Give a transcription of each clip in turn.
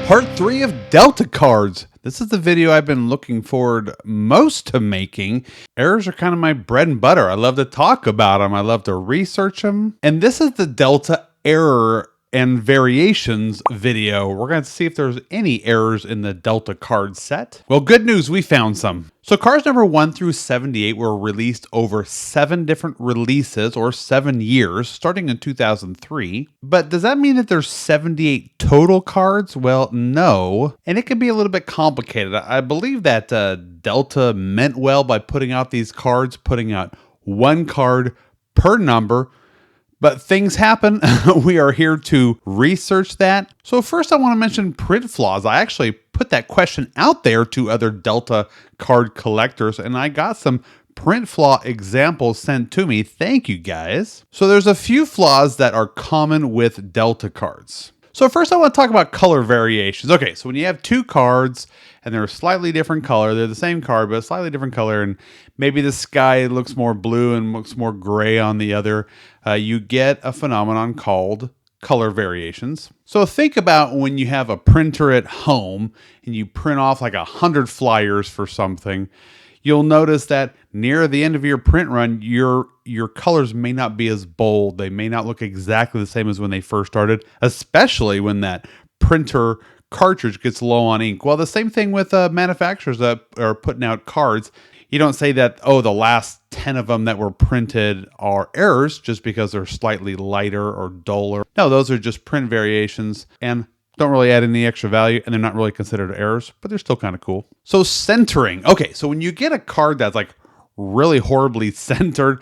Part 3 of Delta cards. This is the video I've been looking forward most to making. Errors are kind of my bread and butter. I love to talk about them. I love to research them. And this is the Delta error and variations video. We're going to see if there's any errors in the Delta card set. Well, good news, we found some. So cards number 1 through 78 were released over 7 different releases or 7 years, starting in 2003. But does that mean that there's 78 total cards? Well, no. And it can be a little bit complicated. I believe that Delta meant well by putting out these cards, putting out one card per number. But things happen. We are here to research that. So first I want to mention print flaws. I actually put that question out there to other Delta card collectors, and I got some print flaw examples sent to me. Thank you guys. So there's a few flaws that are common with Delta cards. So first I want to talk about color variations. Okay, so when you have two cards and they're a slightly different color, they're the same card, but a slightly different color, and maybe the sky looks more blue and looks more gray on the other, you get a phenomenon called color variations. So think about when you have a printer at home and you print off like 100 flyers for something. You'll notice that near the end of your print run, your colors may not be as bold. They may not look exactly the same as when they first started, especially when that printer cartridge gets low on ink. Well, the same thing with manufacturers that are putting out cards. You don't say that, oh, the last 10 of them that were printed are errors just because they're slightly lighter or duller. No, those are just print variations and don't really add any extra value, and they're not really considered errors, but they're still kind of cool. So centering. Okay, so when you get a card that's like really horribly centered,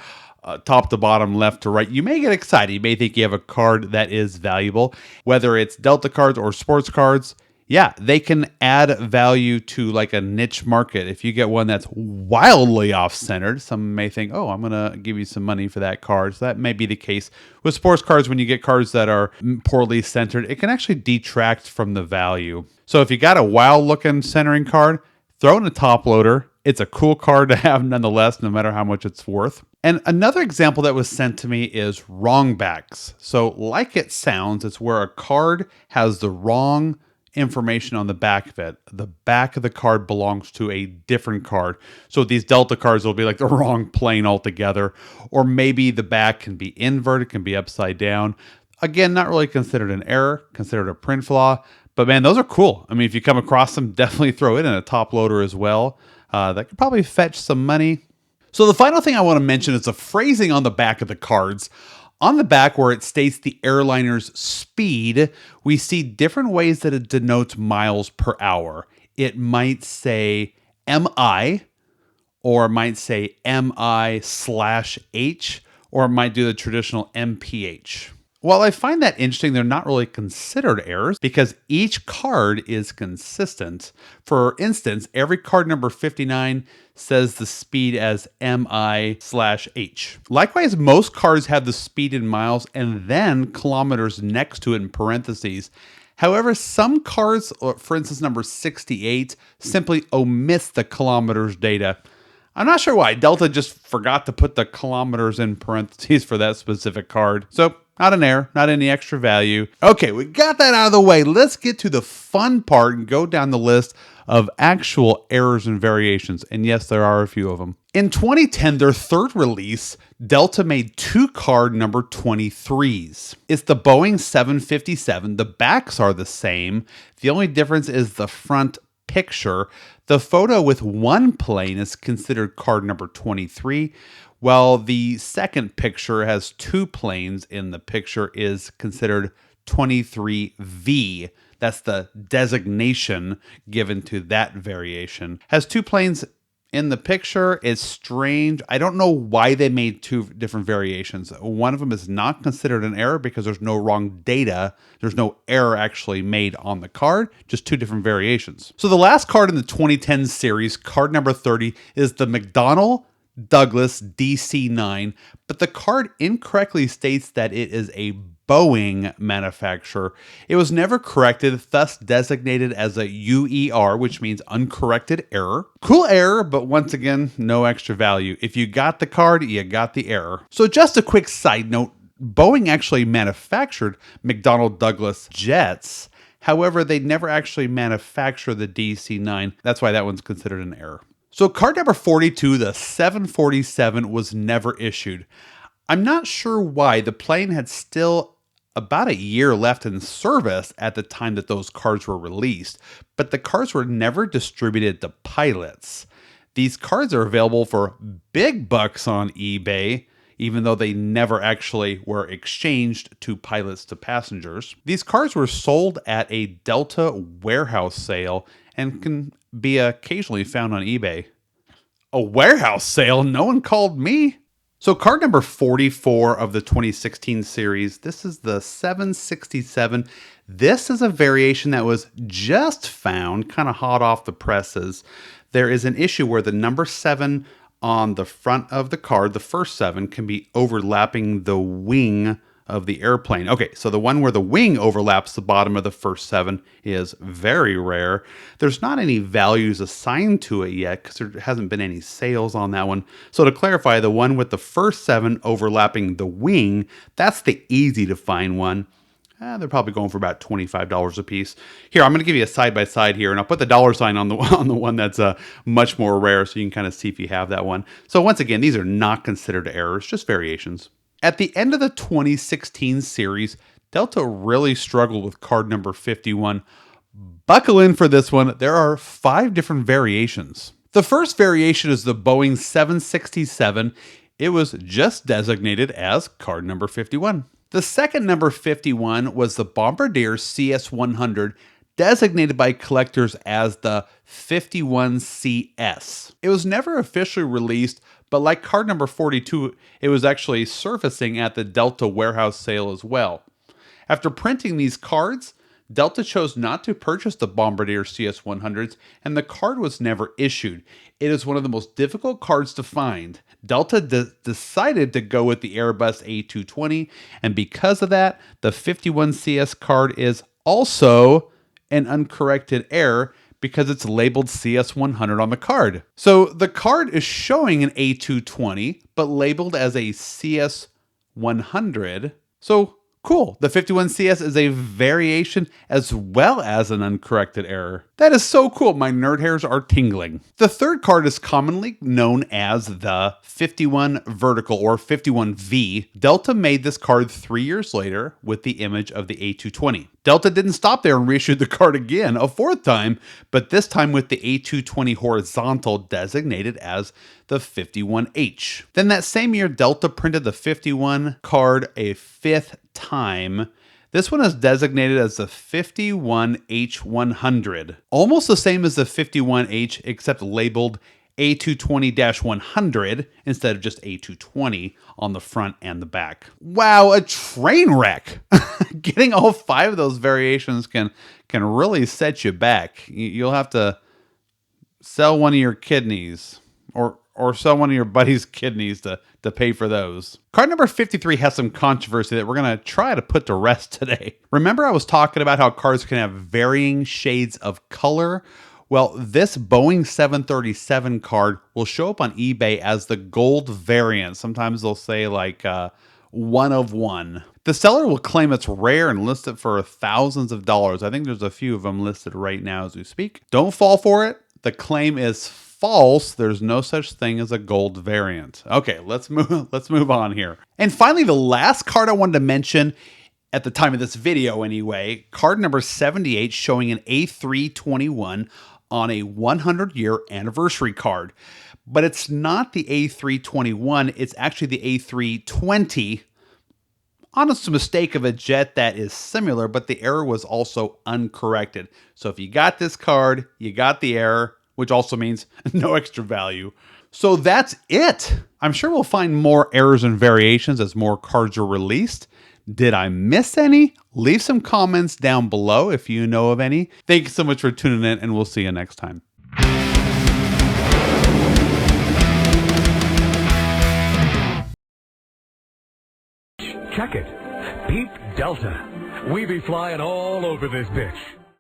top to bottom, left to right, you may get excited. You may think you have a card that is valuable. Whether it's Delta cards or sports cards, yeah, they can add value to like a niche market. If you get one that's wildly off-centered, some may think, oh, I'm going to give you some money for that card. So that may be the case with sports cards. When you get cards that are poorly centered, it can actually detract from the value. So if you got a wild-looking centering card, throw in a top loader. It's a cool card to have nonetheless, no matter how much it's worth. And another example that was sent to me is wrong backs. So like it sounds, it's where a card has the wrong information on the back of it. The back of the card belongs to a different card. So these Delta cards will be like the wrong plane altogether. Or maybe the back can be inverted, can be upside down. Again, not really considered an error, considered a print flaw. But man, those are cool. I mean, if you come across them, definitely throw it in a top loader as well. That could probably fetch some money. So the final thing I want to mention is the phrasing on the back of the cards. On the back where it states the airliner's speed, we see different ways that it denotes miles per hour. It might say MI, or it might say MI/H, or it might do the traditional MPH. While I find that interesting, they're not really considered errors because each card is consistent. For instance, every card number 59 says the speed as MI/H. Likewise, most cards have the speed in miles and then kilometers next to it in parentheses. However, some cards, for instance, number 68, simply omits the kilometers data. I'm not sure why. Delta just forgot to put the kilometers in parentheses for that specific card. So, not an error, not any extra value. Okay, we got that out of the way. Let's get to the fun part and go down the list of actual errors and variations. And yes, there are a few of them. In 2010, their third release, Delta made 2 card number 23s. It's the Boeing 757. The backs are the same. The only difference is the front picture. The photo with one plane is considered card number 23, while the second picture has 2 planes in the picture is considered 23V. That's the designation given to that variation. Has 2 planes in the picture. It's strange. I don't know why they made 2 different variations. One of them is not considered an error because there's no wrong data. There's no error actually made on the card, just 2 different variations. So the last card in the 2010 series, card number 30, is the McDonnell Douglas DC-9, but the card incorrectly states that it is a Boeing manufacturer. It was never corrected, thus designated as a UER, which means uncorrected error. Cool error, but once again, no extra value. If you got the card, you got the error. So just a quick side note, Boeing actually manufactured McDonnell Douglas jets. However, they never actually manufacture the DC-9. That's why that one's considered an error. So card number 42, the 747, was never issued. I'm not sure why. The plane had still about a year left in service at the time that those cards were released, but the cards were never distributed to pilots. These cards are available for big bucks on eBay, even though they never actually were exchanged to pilots to passengers. These cards were sold at a Delta warehouse sale and can be occasionally found on eBay. A warehouse sale? No one called me. So card number 44 of the 2016 series, this is the 767. This is a variation that was just found, kind of hot off the presses. There is an issue where the number 7 on the front of the card, the first 7, can be overlapping the wing of the airplane. Okay, so the one where the wing overlaps the bottom of the first 7 is very rare. There's not any values assigned to it yet because there hasn't been any sales on that one. So to clarify, the one with the first 7 overlapping the wing, that's the easy to find one. They're probably going for about $25 a piece. Here, I'm going to give you a side-by-side here, and I'll put the dollar sign on the one that's much more rare so you can kind of see if you have that one. So once again, these are not considered errors, just variations. At the end of the 2016 series, Delta really struggled with card number 51. Buckle in for this one. There are 5 different variations. The first variation is the Boeing 767. It was just designated as card number 51. The second number 51 was the Bombardier CS-100, designated by collectors as the 51CS. It was never officially released, but like card number 42, it was actually surfacing at the Delta warehouse sale as well. After printing these cards, Delta chose not to purchase the Bombardier CS-100s, and the card was never issued. It is one of the most difficult cards to find. Delta decided to go with the Airbus A220, and because of that, the 51CS card is also an uncorrected error because it's labeled CS100 on the card. So the card is showing an A220, but labeled as a CS100. So cool, the 51CS is a variation as well as an uncorrected error. That is so cool, my nerd hairs are tingling. The third card is commonly known as the 51 vertical or 51V. Delta made this card 3 years later with the image of the A220. Delta didn't stop there and reissued the card again a 4th time, but this time with the A220 horizontal designated as the 51H. Then that same year, Delta printed the 51 card a 5th time. This one is designated as the 51H100. Almost the same as the 51H, except labeled A220-100 instead of just A220 on the front and the back. Wow, a train wreck! Getting all 5 of those variations can really set you back. You'll have to sell one of your kidneys or sell one of your buddy's kidneys to pay for those. Card number 53 has some controversy that we're going to try to put to rest today. Remember I was talking about how cards can have varying shades of color? Well, this Boeing 737 card will show up on eBay as the gold variant. Sometimes they'll say like 1 of 1. The seller will claim it's rare and list it for thousands of dollars. I think there's a few of them listed right now as we speak. Don't fall for it. The claim is false. There's no such thing as a gold variant. Okay, let's move on here. And finally, the last card I wanted to mention at the time of this video anyway, card number 78 showing an A321 on a 100-year anniversary card. But it's not the A321, it's actually the A320. Honest mistake of a jet that is similar, but the error was also uncorrected. So if you got this card, you got the error, which also means no extra value. So that's it. I'm sure we'll find more errors and variations as more cards are released. Did I miss any? Leave some comments down below if you know of any. Thank you so much for tuning in, and we'll see you next time. Check it. Peep Delta. We be flying all over this bitch.